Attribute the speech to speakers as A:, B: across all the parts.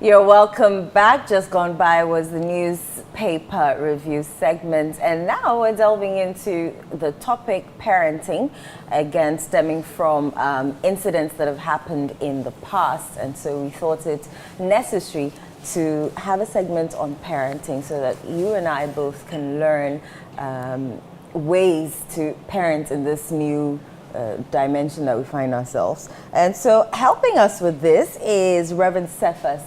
A: You're welcome back. Just gone by was the newspaper review segment, and now we're delving into the topic parenting, again stemming from incidents that have happened in the past. And so we thought it necessary to have a segment on parenting so that you and I both can learn ways to parent in this new dimension that we find ourselves. And so helping us with this is Reverend Cephas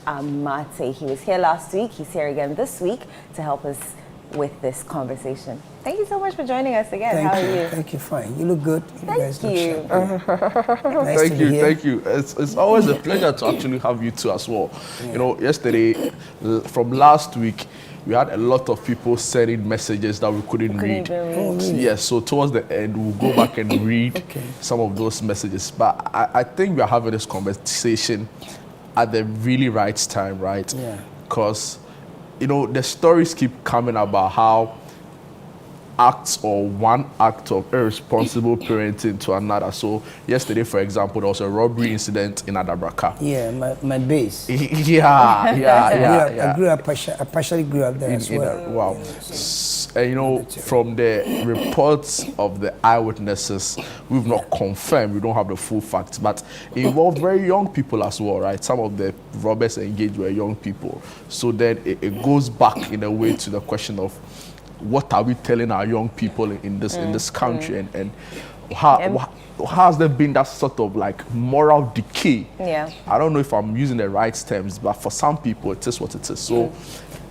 A: Amate. He was here last week. He's here again this week to help us with this conversation. Thank you so much for joining us again. How are you?
B: Thank you. Fine. You look good.
A: Thank you.
B: Nice
C: Thank you. It's always a pleasure to actually have you two as well. Yeah. You know, yesterday, from last week, we had a lot of people sending messages that we couldn't read.
B: Oh, really?
C: Yes, so towards the end, we'll go back and read some of those messages. But I think we are having this conversation at the really right time, right?
B: Yeah.
C: Because, you know, the stories keep coming about how acts or one act of irresponsible parenting to another. So yesterday, for example, there was a robbery incident in Adabraka.
B: Yeah, my base.
C: Yeah.
B: I partially grew up there as well.
C: Wow. And you know, from the reports of the eyewitnesses, we've not confirmed, we don't have the full facts, but it involved very young people as well, right? Some of the robbers engaged were young people. So then it goes back in a way to the question of what are we telling our young people in this country, and how has there been that sort of like moral decay?
A: Yeah.
C: I don't know if I'm using the right terms, but for some people it is what it is. So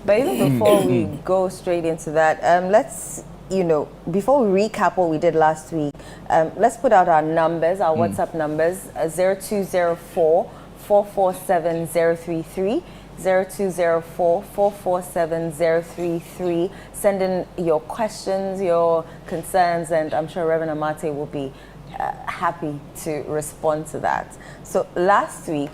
A: but even before we go straight into that, let's, before we recap what we did last week, let's put out our numbers, our WhatsApp numbers, 0204 447 033. 0204 447 033. Send in your questions, your concerns, and I'm sure Reverend Amate will be happy to respond to that. So last week,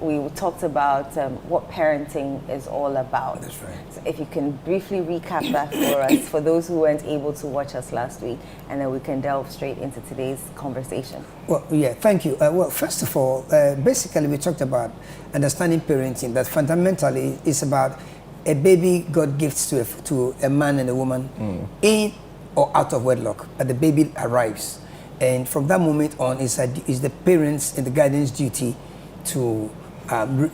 A: we talked about what parenting is all about.
B: That's right.
A: So if you can briefly recap that for us, for those who weren't able to watch us last week, and then we can delve straight into today's conversation.
B: Well, yeah, thank you. Well, first of all, basically we talked about understanding parenting, that fundamentally is about a baby God gives to a man and a woman in or out of wedlock, but the baby arrives. And from that moment on, is the parents and the guardian's duty to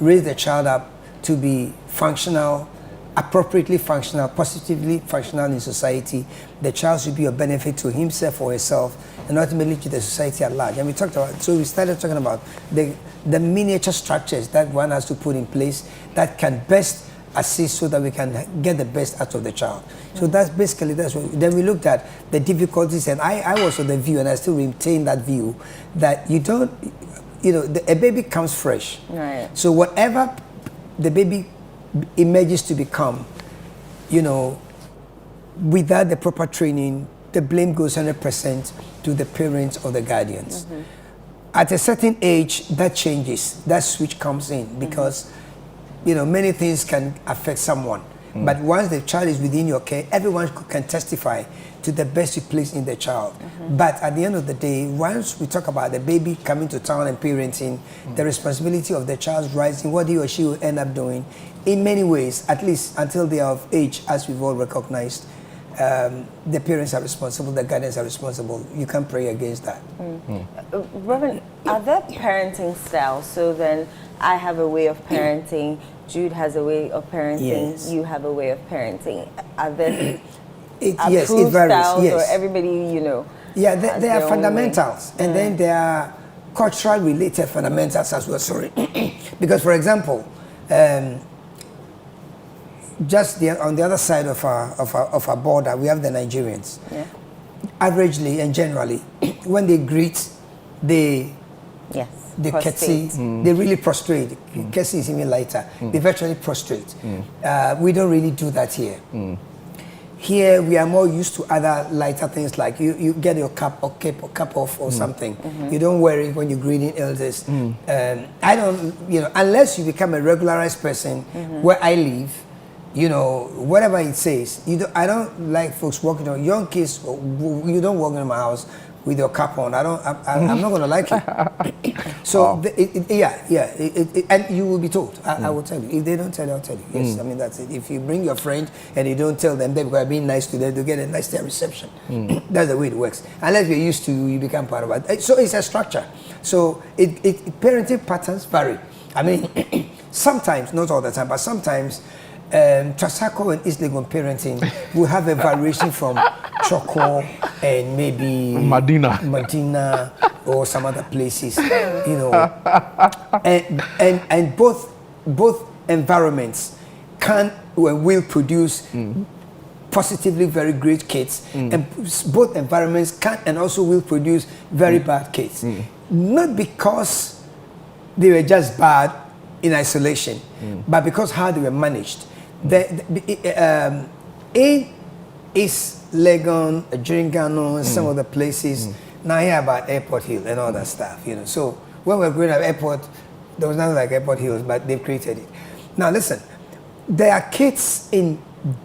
B: raise the child up to be functional, appropriately functional, positively functional in society. The child should be a benefit to himself or herself, and ultimately to the society at large. And we talked about, so we started talking about the miniature structures that one has to put in place that can best assist so that we can get the best out of the child. So that's what. Then we looked at the difficulties, and I was of the view, and I still retain that view, that a baby comes fresh.
A: Right.
B: So whatever the baby emerges to become, without the proper training, the blame goes 100% to the parents or the guardians. At a certain age, that changes. That switch comes in because, many things can affect someone. But once the child is within your care, everyone can testify to the best you place in the child. But at the end of the day, once we talk about the baby coming to town and parenting, the responsibility of the child's rising, what he or she will end up doing, in many ways, at least until they are of age, as we've all recognized, the parents are responsible, the guardians are responsible. You can't pray against that.
A: Reverend, are there parenting styles? So then I have a way of parenting, Jude has a way of parenting, you have a way of parenting. Are there
B: yes, it varies.
A: styles,
B: yes.
A: or everybody,
B: Yeah, there are fundamentals, and then there are cultural related fundamentals as well, sorry. Because, for example, just on the other side of our border, we have the Nigerians.
A: Yeah.
B: Averagely and generally, when they greet, they curtsy, they really prostrate. Curtsy is even lighter. They virtually prostrate. We don't really do that here. Here we are more used to other lighter things, like you get your cap or cape or cap off or something. You don't wear it when you're greeting elders. I don't, unless you become a regularized person where I live, whatever it says. I don't like folks walking on young kids. You don't walk in my house with your cap on. I'm not going to like it. So, and you will be told. I will tell you. If they don't tell you, I'll tell you. Yes, I mean, that's it. If you bring your friend and you don't tell them, they're going to be nice to them to get a nice reception. That's the way it works. Unless you're used to you become part of it. So it's a structure. So parenting patterns vary. I mean, sometimes, not all the time, but sometimes, Trasako and East Legon parenting will have a variation from Choco and maybe Medina or some other places, you know. And both environments can and will produce positively very great kids, and both environments can and also will produce very bad kids. Not because they were just bad in isolation, but because how they were managed. In East Legon, Jiringano, some of the places, now I hear about Airport Hill and all that stuff, you know. So when we were growing up, airport, there was nothing like Airport Hills, but they've created it. Now listen, there are kids in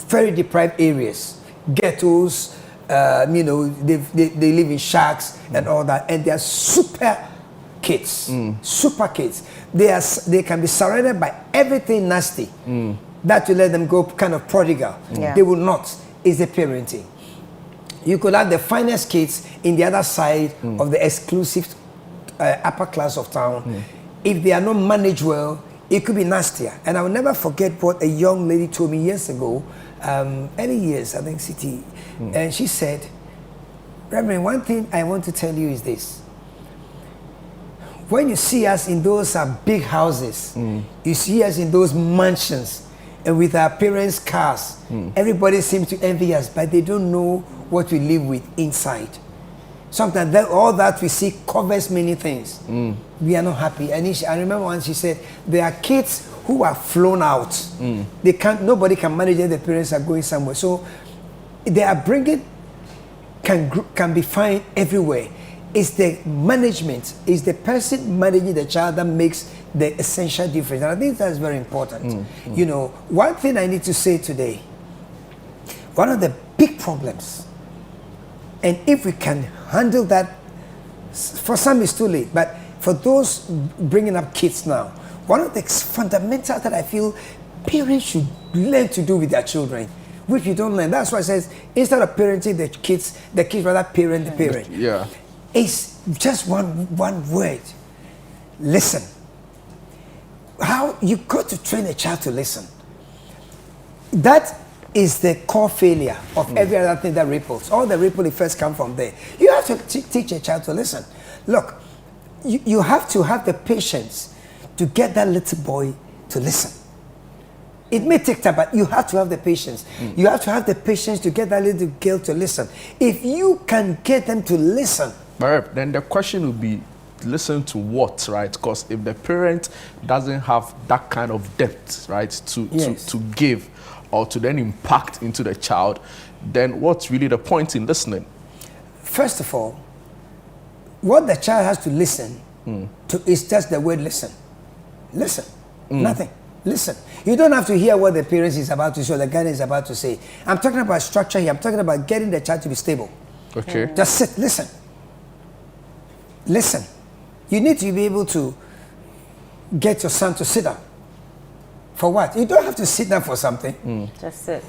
B: very deprived areas, ghettos, you know, they live in shacks and all that, and they are super kids, super kids. They can be surrounded by everything nasty. That will let them go kind of prodigal. They will not. It's the parenting. You could have the finest kids in the other side of the exclusive upper class of town. If they are not managed well, it could be nastier. And I will never forget what a young lady told me years ago, early years, I think, City. And she said, Reverend, one thing I want to tell you is this. When you see us in those big houses, you see us in those mansions, and with our parents' cars, everybody seems to envy us, but they don't know what we live with inside. Sometimes all that we see covers many things. We are not happy. And I remember once she said, there are kids who are flown out. Nobody can manage them. The parents are going somewhere. So they are bringing, can be found everywhere. It's the management, it's the person managing the child that makes the essential difference. And I think that's very important. You know, one thing I need to say today, one of the big problems, and if we can handle that, for some it's too late, but for those bringing up kids now, one of the fundamentals that I feel parents should learn to do with their children, which you don't learn. That's why it says, instead of parenting the kids rather parent the parent.
C: Yeah.
B: It's just one word. Listen. How you got to train a child to listen. That is the core failure of every other thing that ripples. All the ripple effects come from there. You have to teach a child to listen. Look, you have to have the patience to get that little boy to listen. It may take time, but you have to have the patience. You have to have the patience to get that little girl to listen. If you can get them to listen,
C: then the question would be, listen to what, right? Because if the parent doesn't have that kind of depth, right, to give or to then impact into the child, then what's really the point in listening?
B: First of all, what the child has to listen to is just the word listen. Listen. Nothing. Listen. You don't have to hear what the parent is about to say or the guardian is about to say. I'm talking about structure here. I'm talking about getting the child to be stable.
C: Okay.
B: Just sit. Listen. Listen. You need to be able to get your son to sit down. For what? You don't have to sit down for something.
A: Just sit.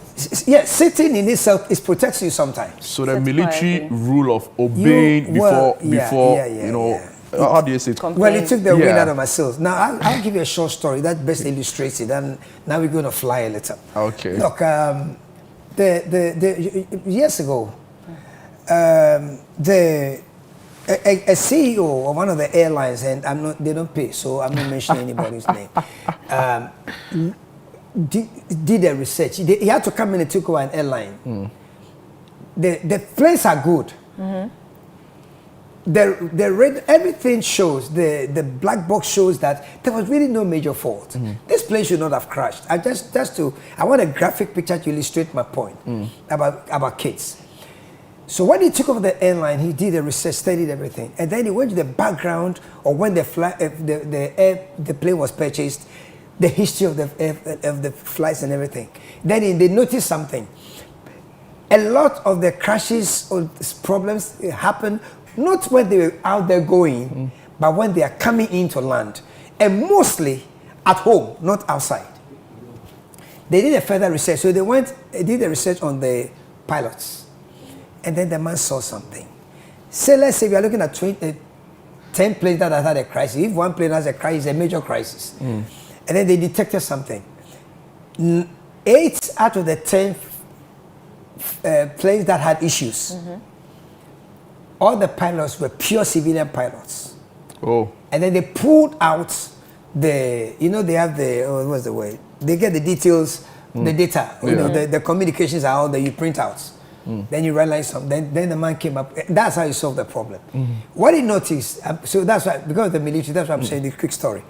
B: Yeah, sitting in itself protects you sometimes.
C: So the military rule of obeying before you know, how do you say it?
B: Well, it took the wind out of my sails. Now, I'll give you a short story that best illustrates it, and now we're going to fly a little.
C: Okay.
B: Look, years ago, a CEO of one of the airlines, and they don't pay, so I'm not mentioning anybody's name, did a research. He had to come in and take over an airline. The planes are good. Everything shows, the black box shows that there was really no major fault. This plane should not have crashed. I want a graphic picture to illustrate my point about kids. So when he took over the airline, he did a research, studied everything, and then he went to the background or when the plane was purchased, the history of the flights and everything. Then they noticed something. A lot of the crashes or problems happen Not when they were out there going, but when they are coming into land. And mostly at home, not outside. They did a further research. So they did a research on the pilots. And then the man saw something. Say, let's say we are looking at 10 planes that have had a crisis. If one plane has a crisis, a major crisis. And then they detected something. 8 out of the 10 planes that had issues, all the pilots were pure civilian pilots.
C: Oh.
B: And then they pulled out they have what's the word? They get the details, the data, the communications are all that you print out. Then you realize something. Then the man came up. That's how you solve the problem. What he noticed, so that's why, because of the military, that's why I'm saying the quick story.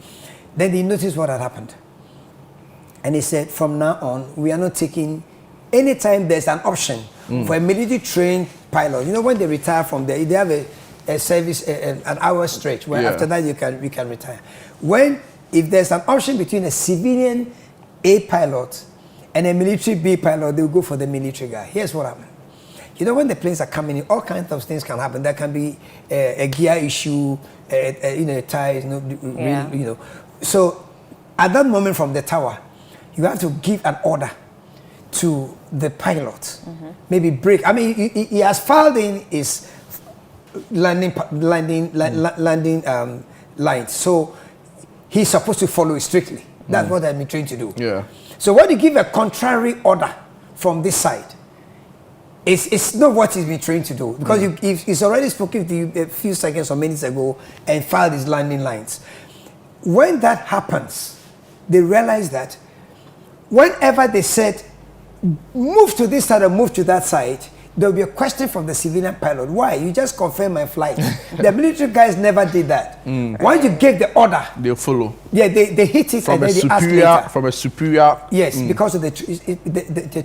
B: Then he noticed what had happened. And he said, from now on, we are not taking, anytime there's an option for a military trained pilot, when they retire from there, they have a service, an hour stretch, where after that you can retire. If there's an option between a civilian A pilot and a military B pilot, they'll go for the military guy. Here's what happened. When the planes are coming in, all kinds of things can happen. There can be a gear issue, tires, So at that moment from the tower, you have to give an order to the pilot. Maybe brake. I mean, he has filed in his landing lines. So he's supposed to follow it strictly. That's what I've been trained to do.
C: Yeah.
B: So when you give a contrary order from this side, it's not what he's been trained to do, because he's already spoken to you a few seconds or minutes ago and filed his landing lines. When that happens, they realize that whenever they said, move to this side or move to that side, there will be a question from the civilian pilot. Why? You just confirmed my flight. The military guys never did that. Once you gave the order,
C: they'll follow.
B: Yeah, they hit it
C: from
B: and then they ask
C: superior,
B: later.
C: from a superior.
B: Yes, because of the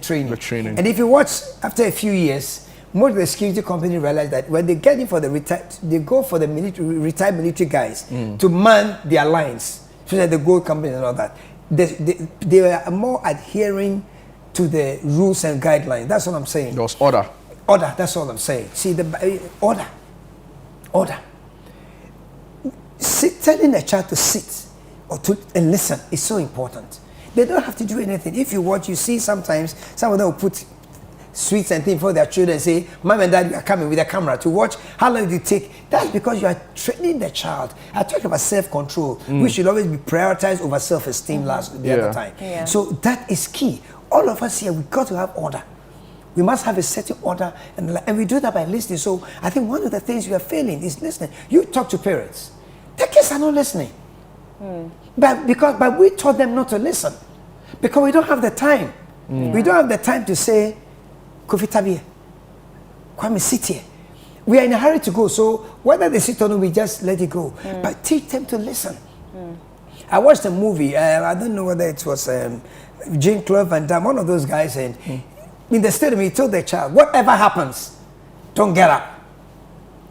B: training.
C: The training.
B: And if you watch, after a few years, most of the security companies realize that when they get in for the they go for the retired military guys to man their lines, so that the gold company and all that. They are more adhering to the rules and guidelines. That's what I'm saying.
C: There was order.
B: Order, that's all I'm saying. See, order. Telling a child to sit and listen is so important. They don't have to do anything. If you watch, you see sometimes some of them will put sweets and things for their children and say, Mom and Dad, you are coming with a camera to watch how long it take. That's because you are training the child. I talk about self-control, which should always be prioritized over self-esteem the other time. Yeah. So that is key. All of us here, we've got to have order. We must have a certain order, and we do that by listening. So I think one of the things we are failing is listening. You talk to parents. Their kids are not listening. But we taught them not to listen. Because we don't have the time. We don't have the time to say, Kofi Tabie, Kwame, sit here. We are in a hurry to go, so whether they sit or not, we just let it go. But teach them to listen. I watched a movie, I don't know whether it was Jean-Claude Van Damme, one of those guys, and in the stadium, he told the child, whatever happens, don't get up.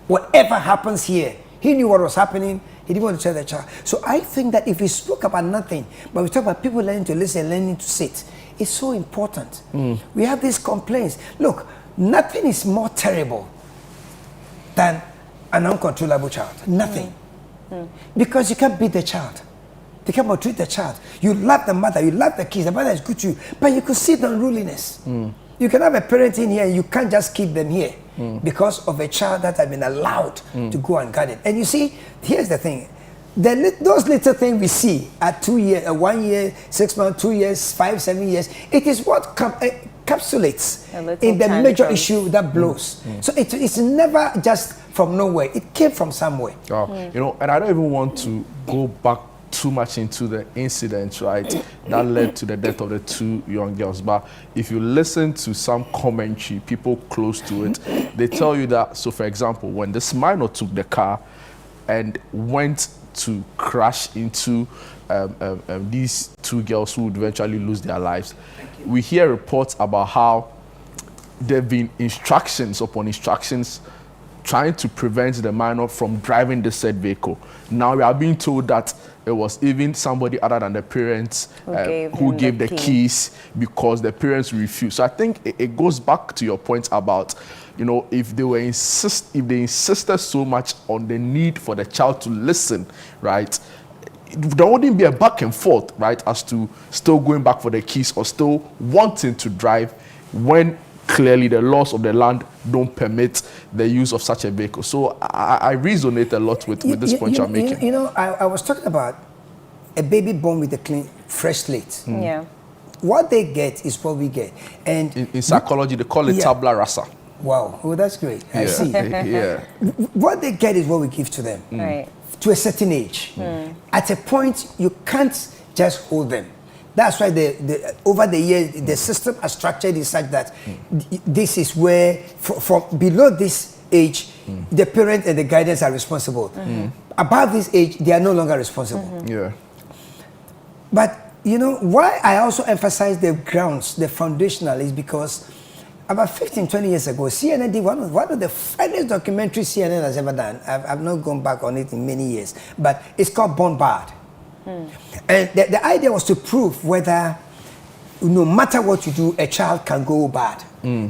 B: Whatever happens here, he knew what was happening. He didn't want to tell the child. So I think that if we spoke about nothing, but we talk about people learning to listen, learning to sit, it's so important. We have these complaints. Look, nothing is more terrible than an uncontrollable child. Nothing. Because you can't beat the child. They can't maltreat the child. You love the mother, you love the kids, the mother is good to you, but you could see the unruliness. You can have a parent in here, you can't just keep them here because of a child that has been allowed to go and guard it. And you see, here's the thing. Those little things we see at 2 years, 1 year, 6 months, 2 years, 5, 7 years, it is what encapsulates in the major issue that blows. So it's never just from nowhere. It came from somewhere.
C: And I don't even want to go back too much into the incident, right, that led to the death of the 2 young girls. But if you listen to some commentary, people close to it, they tell you that, so for example, when this minor took the car and went to crash into these 2 girls who would eventually lose their lives, we hear reports about how there have been instructions upon instructions trying to prevent the minor from driving the said vehicle. Now we are being told that it was even somebody other than the parents who gave the keys because the parents refused. So I think it goes back to your point about, you know, if they insisted so much on the need for the child to listen, right? There wouldn't be a back and forth, right, as to still going back for the keys or still wanting to drive when clearly the laws of the land don't permit the use of such a vehicle. So I resonate a lot with this point you're making.
B: You know, I was talking about a baby born with a clean, fresh slate.
A: Yeah.
B: What they get is what we get. And
C: in psychology, they call it tabula rasa.
B: Wow, well, that's great. I see.
C: Yeah.
B: What they get is what we give to them.
A: Right.
B: To a certain age. At a point, you can't just hold them. That's why over the years, the system has structured it such that this is where, from below this age, the parent and the guardians are responsible. Above this age, they are no longer responsible.
C: Yeah.
B: But, you know, why I also emphasize the grounds, the foundational, is because about 15, 20 years ago, CNN did one of the finest documentaries CNN has ever done. I've not gone back on it in many years, but it's called Born Bad. And the idea was to prove whether, no matter what you do, a child can go bad.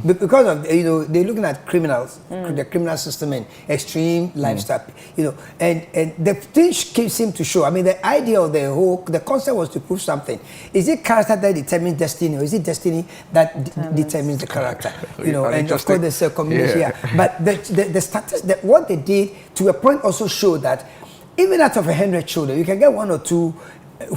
B: Because of, you know, they're looking at criminals, the criminal system and extreme lifestyle, you know, and the thing seemed to show. I mean, the idea of the concept was to prove something. Is it character that determines destiny, or is it destiny that determines the character? You know, and of course there's a combination here. But the status, what they did to a point also showed that even out of 100 children, you can get one or two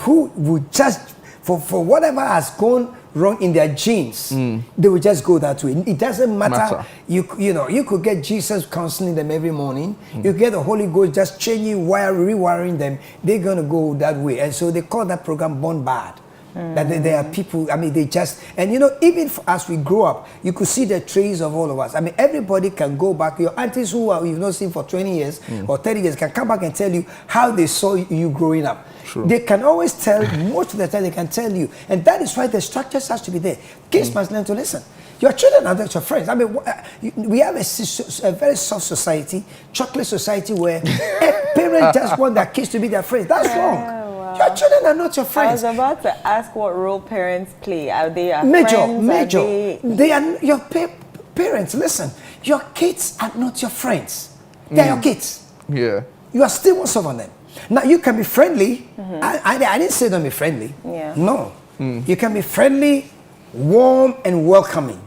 B: who would just, for whatever has gone wrong in their genes, they will just go that way. It doesn't matter. You know, you could get Jesus counseling them every morning. You get the Holy Ghost just changing, rewiring them. They're going to go that way. And so they call that program Born Bad. That there are people, I mean, they just, and you know, even as we grow up, you could see the traits of all of us. I mean, everybody can go back. Your aunties who you've not seen for 20 years or 30 years can come back and tell you how they saw you growing up. Sure. They can always tell, most of the time they can tell you. And that is why the structures has to be there. Kids must learn to listen. Your children are not your friends. I mean, we have a very soft society, chocolate society, where a parent just want their kids to be their friends. That's wrong. Your children are not your friends.
A: I was about to ask what role parents play. Are they
B: friends?
A: Major.
B: They are your parents. Listen, your kids are not your friends. They are your kids.
C: Yeah.
B: You are still one of them. Now, you can be friendly. I didn't say don't be friendly.
A: Yeah.
B: No. You can be friendly, warm, and welcoming.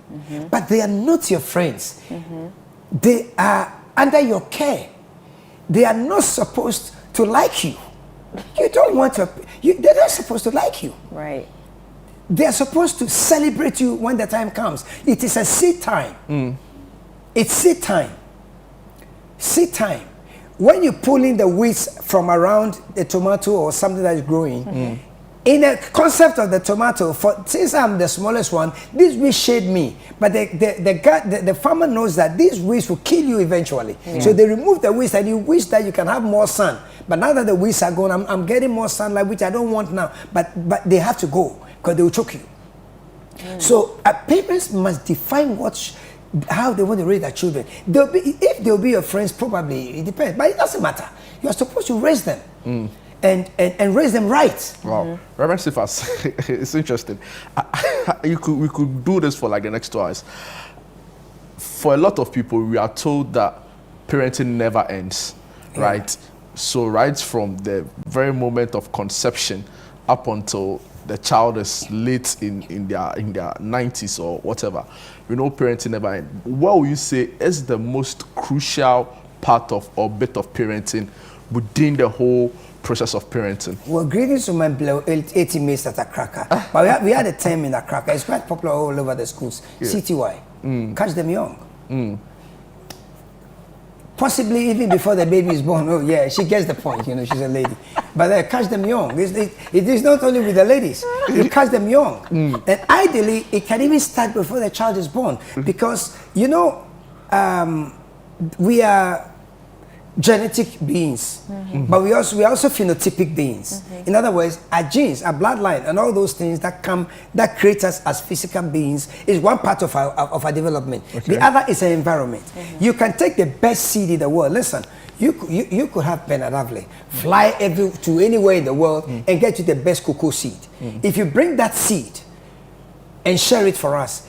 B: But they are not your friends. They are under your care. They are not supposed to like you. You don't want to, they're not supposed to like you.
A: Right.
B: They're supposed to celebrate you when the time comes. It is a seed time. It's seed time. Seed time. When you pull in the weeds from around the tomato or something that is growing, in the concept of the tomato, since I'm the smallest one, these weeds shade me. But the farmer knows that these weeds will kill you eventually. So they remove the weeds and you wish that you can have more sun. But now that the weeds are gone, I'm getting more sunlight, which I don't want now. But they have to go because they will choke you. So parents must define how they want to raise their children. If they'll be your friends, probably, it depends. But it doesn't matter. You're supposed to raise them. And raise them right.
C: Wow. Reverend Sifas, it's interesting. We could do this for like the next 2 hours. For a lot of people, we are told that parenting never ends, right? So right from the very moment of conception up until the child is late in their 90s or whatever, we know parenting never ends. What will you say is the most crucial part of or bit of parenting within the whole process of parenting?
B: Well, greetings to my 80 mates at Accra. But we had a term in Accra. It's quite popular all over the schools. CTY. Catch them young. Possibly even before the baby is born. Oh, yeah, she gets the point. You know, she's a lady. But catch them young. It is not only with the ladies. You catch them young. And ideally, it can even start before the child is born. Because, you know, we are genetic beings, but we are also phenotypic beings. In other words, our genes, our bloodline, and all those things that create us as physical beings is one part of our development. The other is an environment. You can take the best seed in the world. Listen, you could have Bernard Avley fly to anywhere in the world and get you the best cocoa seed. If you bring that seed and share it for us,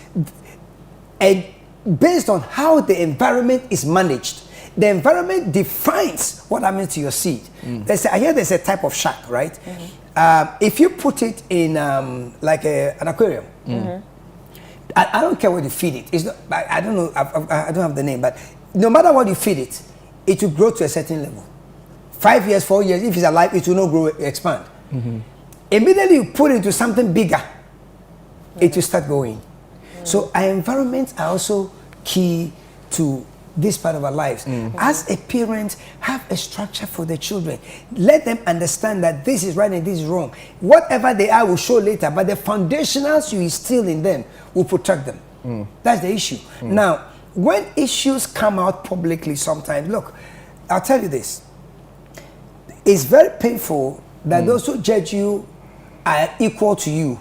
B: and based on how the environment is managed, the environment defines what happens to your seed. I hear there's a type of shark, right? If you put it in like an aquarium, I don't care what you feed it. It's not, I don't know. I don't have the name, but no matter what you feed it, it will grow to a certain level. 5 years, 4 years, if it's alive, it will not grow, expand. Immediately you put it into something bigger, it will start growing. So our environments are also key to this part of our lives. As a parent, have a structure for the children. Let them understand that this is right and this is wrong. Whatever they are will show later, but the foundationals you instill in them will protect them. That's the issue. Now, when issues come out publicly sometimes, look, I'll tell you this. It's very painful that those who judge you are equal to you.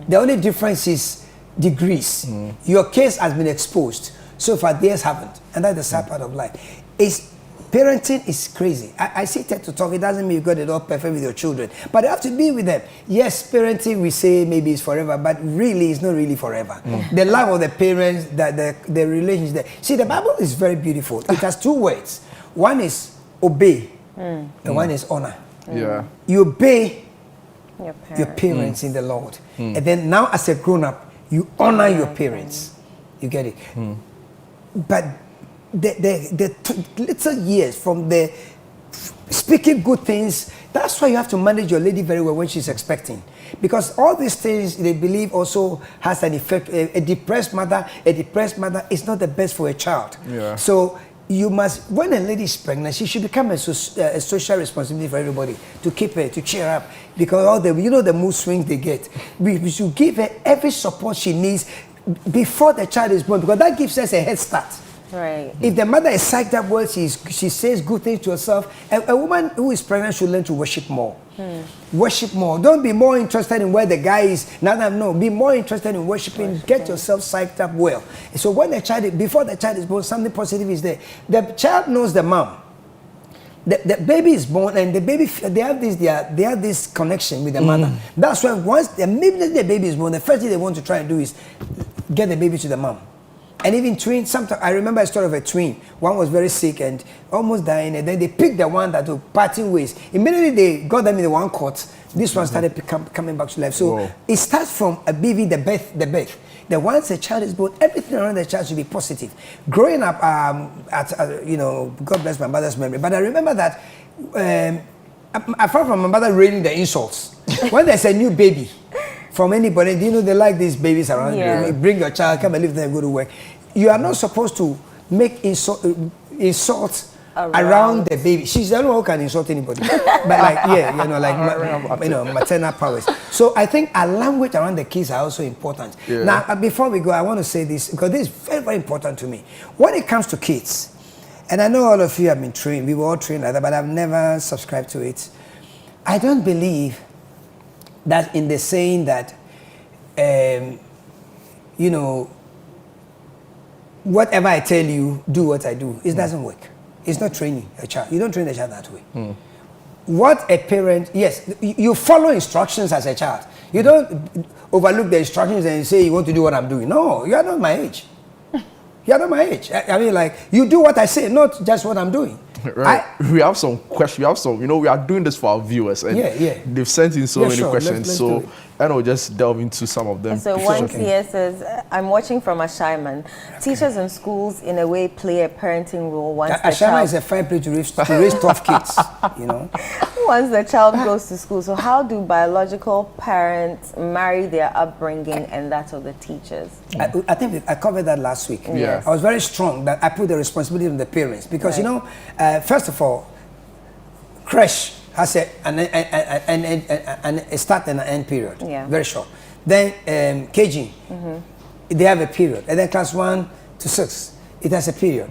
B: The only difference is degrees. Your case has been exposed. So far, theirs haven't. And that's the sad part of life. Parenting is crazy. I see TED to talk. It doesn't mean you got it all perfect with your children. But you have to be with them. Yes, parenting, we say maybe it's forever, but really, it's not really forever. The love of the parents, the relationship. See, the Bible is very beautiful. It has two words. One is obey, and one is honor. You obey your parents in the Lord. And then now as a grown-up, you honor your parents. You get it? But the little years from the speaking good things, that's why you have to manage your lady very well when she's expecting. Because all these things, they believe also has an effect. A depressed mother is not the best for a child. So you must, when a lady is pregnant, she should become a social responsibility for everybody, to keep her, to cheer up. Because all the, the mood swings they get. We should give her every support she needs before the child is born, because that gives us a head start.
A: Right.
B: If the mother is psyched up well, she says good things to herself. A woman who is pregnant should learn to worship more. Worship more. Don't be more interested in where the guy is. No. Be more interested in worshiping. Get yourself psyched up well. So when before the child is born, something positive is there. The child knows the mom. The baby is born, and the baby, they have this connection with the mother. That's why immediately the baby is born, the first thing they want to try and do is get the baby to the mom. And even twins, sometimes I remember a story of a twin. One was very sick and almost dying, and then they picked the one that was parting ways. Immediately they got them in the one cot. This one started coming back to life. So it starts from a baby, the birth. That once a child is born, everything around the child should be positive. Growing up, God bless my mother's memory, but I remember that apart from my mother raining the insults, when there's a new baby from anybody, they like these babies around you. Bring your child, come and live there and go to work. You are not supposed to make insults around the baby. She's the only one who can insult anybody. But maternal powers. So I think our language around the kids are also important. Now, before we go, I want to say this, because this is very, very important to me. When it comes to kids, and I know all of you have been trained, we were all trained like that, but I've never subscribed to it. I don't believe that in the saying that, whatever I tell you, do what I do. It doesn't work. It's not training a child. You don't train a child that way. What a parent, yes, you follow instructions as a child. You don't overlook the instructions and say you want to do what I'm doing. No, you are not my age. You are not my age. I mean, like, you do what I say, not just what I'm doing.
C: Right. We have some questions. We have some, we are doing this for our viewers. And they've sent in so many questions. Let's and I'll just delve into some of them.
A: So one here says, I'm watching from Ashaiman. Teachers in schools, in a way, play a parenting role once the child...
B: is a fine place to raise tough kids,
A: Once the child goes to school. So how do biological parents marry their upbringing and that of the teachers?
B: I think I covered that last week. I was very strong that I put the responsibility on the parents. Because, first of all, creche has a start and an end period. Very short. Then KG, they have a period. And then class 1 to 6, it has a period.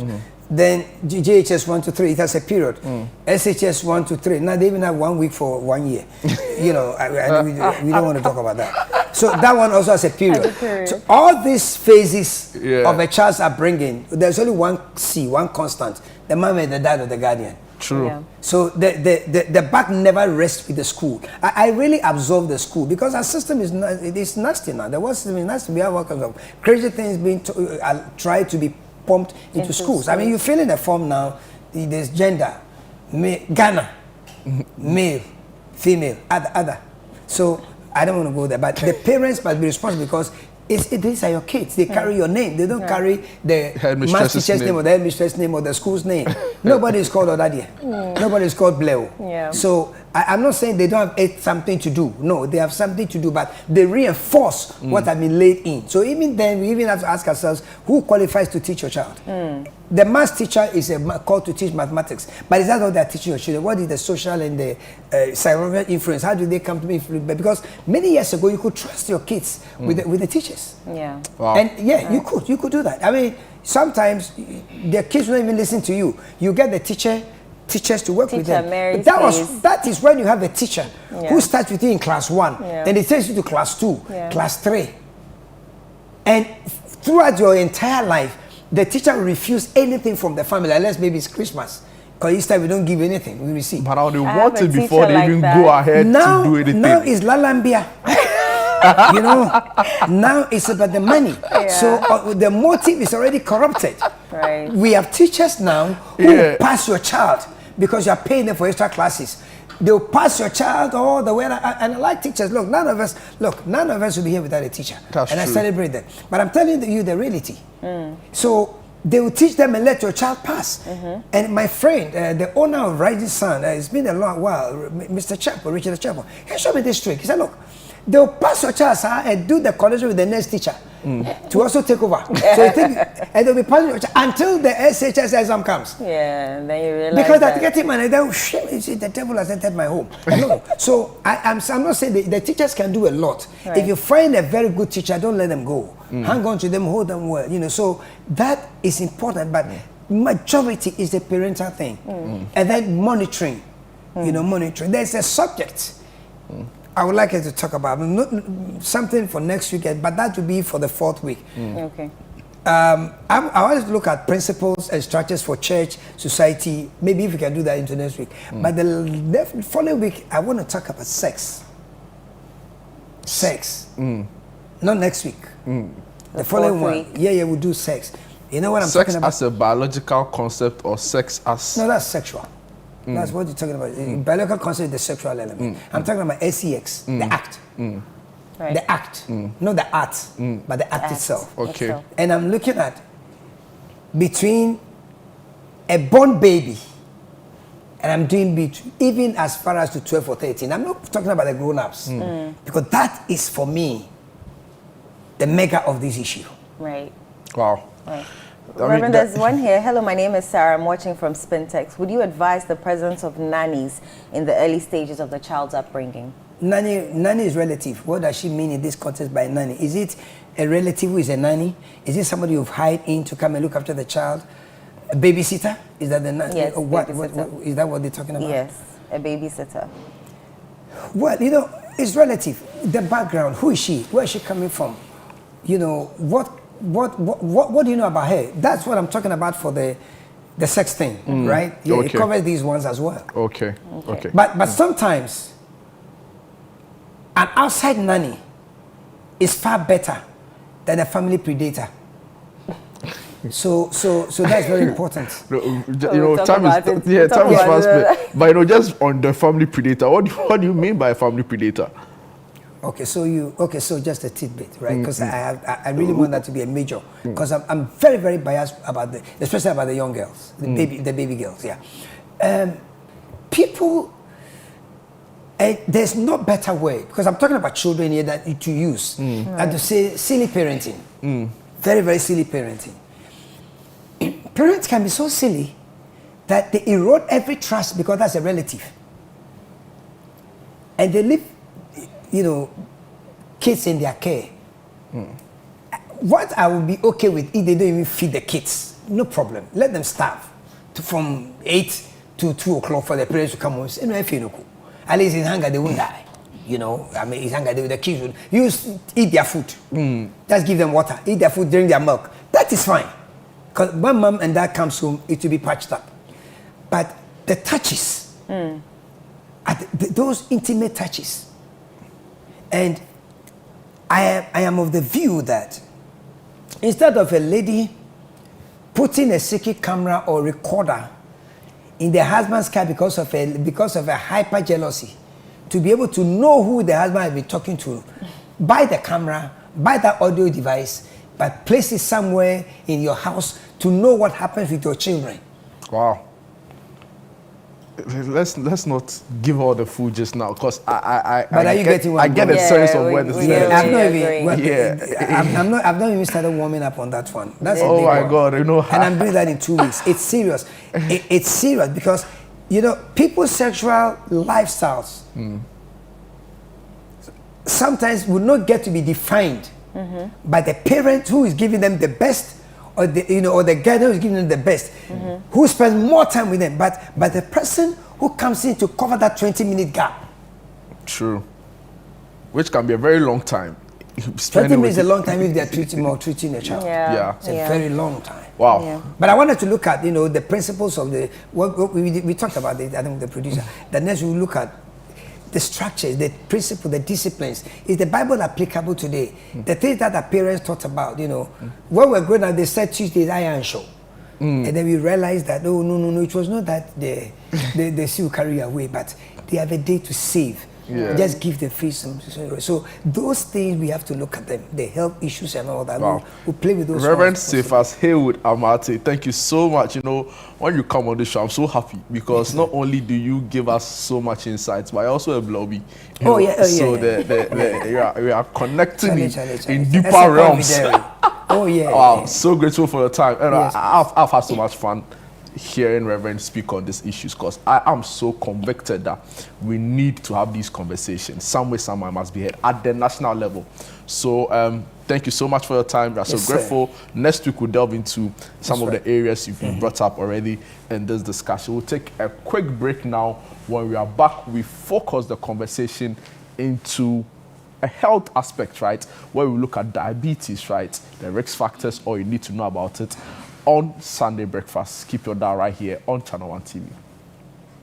B: Then JHS 1 to 3, it has a period. SHS 1 to 3. Now they even have 1 week for 1 year. You know, we don't want to talk about that. So that one also has a period. So all these phases of a child's upbringing, there's only one constant: the mom and the dad or the guardian.
C: True.
A: Yeah.
B: So the back never rests with the school. I really absolve the school because our system is nasty now. The world system is nasty. We have all kinds of crazy things being tried to be pumped into schools. I mean, you fill in a form now. There's gender, Ghana, male, female, other. So I don't want to go there, but the parents must be responsible because these are your kids. They carry your name. They don't carry the math teacher's name or the headmistress' name or the school's name. Nobody is called Odadia. Nobody is called Bleo.
A: Yeah.
B: So I'm not saying they don't have something to do. No, they have something to do, but they reinforce what has been laid in. So even then, we even have to ask ourselves, who qualifies to teach your child? The math teacher is called to teach mathematics, but is that what they're teaching your children? What is the social and the psychological influence? How do they come to be influenced? Because many years ago, you could trust your kids with the teachers.
A: Yeah.
C: Wow.
B: And yeah, you could do that. I mean, sometimes the kids won't even listen to you. You get the teachers to work with them.
A: Mary's
B: But that is when you have a teacher who starts with you in class 1, then he takes you to class 2, class 3. And throughout your entire life, the teacher will refuse anything from the family, unless maybe it's Christmas. Because this time we don't give anything, we receive.
C: But how they want it before they even go ahead to do anything.
B: Now it's Lalambia. You know, now it's about the money. So the motive is already corrupted.
A: Right.
B: We have teachers now who pass your child because you are paying them for extra classes. They'll pass your child all the way. And I like teachers. Look, none of us will be here without a teacher.
C: That's
B: and
C: true.
B: I celebrate them. But I'm telling you the reality. So they will teach them and let your child pass. And my friend, the owner of Rising Sun, it's been a long while, Mr. Chapo, Richard Chapo, he showed me this trick. He said, look, they'll pass your child and do the collision with the next teacher to also take over. So you think, and they'll be passing your child until the SHS exam comes.
A: Yeah, and then you realize
B: because they're getting money, they'll shame. You see, the devil has entered my home. No. So I'm not saying the teachers can do a lot.
A: Right.
B: If you find a very good teacher, don't let them go. Hang on to them, hold them well. You know, so that is important. But majority is the parental thing, and then monitoring. You know, monitoring. There's a subject I would like us to talk about something for next week, but that will be for the 4th week.
A: Okay.
B: I always look at principles and structures for church, society. Maybe if we can do that into next week. But the following week, I want to talk about sex. Sex. Not next week. The following one. Yeah, we'll do sex. You know what I'm talking about?
C: Sex as a biological concept or sex as...
B: No, that's sexual. That's what you're talking about. Biological concept is the sexual element. I'm talking about SEX, the act.
A: Right.
B: The act. Not the art, but the act itself.
C: Okay.
B: And I'm looking at between a born baby, and I'm doing even as far as to 12 or 13. I'm not talking about the grown-ups. Because that is, for me, the mega of this issue.
A: Right.
C: Wow.
A: Right. Reverend, there's one here. Hello, my name is Sarah. I'm watching from Spintex. Would you advise the presence of nannies in the early stages of the child's upbringing? Nanny is relative. What does she mean in this context by nanny? Is it a relative who is a nanny? Is it somebody you've hired in to come and look after the child? A babysitter? Is that the nanny? Yes,
B: what is that what they're talking about?
A: Yes, a babysitter.
B: Well, you know, it's relative. The background, who is she? Where is she coming from? You know, what do you know about her? That's what I'm talking about for the sex thing, right? Yeah, okay. It covers these ones as well.
C: Okay.
B: But sometimes an outside nanny is far better than a family predator. So that's very important.
C: You know, time is fast, but you know, just on the family predator, what do you mean by a family predator?
B: Okay, so just a tidbit, right? Because I really want that to be a major, because I'm very, very biased about especially about the young girls, the baby girls, yeah. People, there's no better way, because I'm talking about children here that to use, and to say silly parenting, very, very silly parenting. Parents can be so silly that they erode every trust because that's a relative, and they live, you know, kids in their care. What I would be okay with if they don't even feed the kids, no problem. Let them starve from 8 to 2 o'clock for the parents to come home. At least in hunger, they won't die. You know, I mean, in hunger, the kids would eat their food. Just give them water, eat their food, drink their milk. That is fine. Because when mom and dad comes home, it will be patched up. But the touches, those intimate touches, and I am of the view that instead of a lady putting a secret camera or recorder in the husband's car because of a hyper jealousy, to be able to know who the husband has been talking to, buy the camera, buy that audio device, but place it somewhere in your house to know what happens with your children.
C: Wow. Let's not give all the food just now, because
B: But are you getting what
C: I get a sense of where this is
B: I've not even started warming up on that one. That's
C: oh my God, you know.
B: And I'm doing that in 2 weeks. It's serious. It's serious because, you know, people's sexual lifestyles sometimes will not get to be defined by the parent who is giving them the best, or the girl who is giving them the best, who spends more time with them, but the person who comes in to cover that 20-minute gap.
C: True. Which can be a very long time.
B: 20 minutes is a long time if they are treating a child.
C: Yeah.
B: It's a very long time.
C: Wow.
A: Yeah.
B: But I wanted to look at, the principles of what we talked about it, I think the producer. The next we look at the structures, the principle, the disciplines. Is the Bible applicable today? The things that our parents taught about, when we're growing up, they said Tuesday is iron show. And then we realized that, no, it was not that the sea will carry you away, but they have a day to save.
C: Yeah.
B: Just give the free some. So those things, we have to look at them, the health issues and all that.
C: Wow.
B: We'll play with those.
C: Reverend Cephas Haywood Amate, thank you so much. When you come on the show, I'm so happy because not only do you give us so much insights, but also a blobby. So we are connecting in deeper realms.
B: Oh yeah.
C: Wow, so grateful for your time. And
B: Yes.
C: I've had so much fun hearing Reverend speak on these issues, because I am so convicted that we need to have these conversations. Some way, someone must be heard at the national level. So thank you so much for your time. We are so grateful. Next week we'll delve into some of the areas you've brought up already in this discussion. We'll take a quick break now. When we are back, we focus the conversation into a health aspect, right? Where we look at diabetes, right? The risk factors, all you need to know about it on Sunday Breakfast. Keep your dial right here on ChannelOne TV.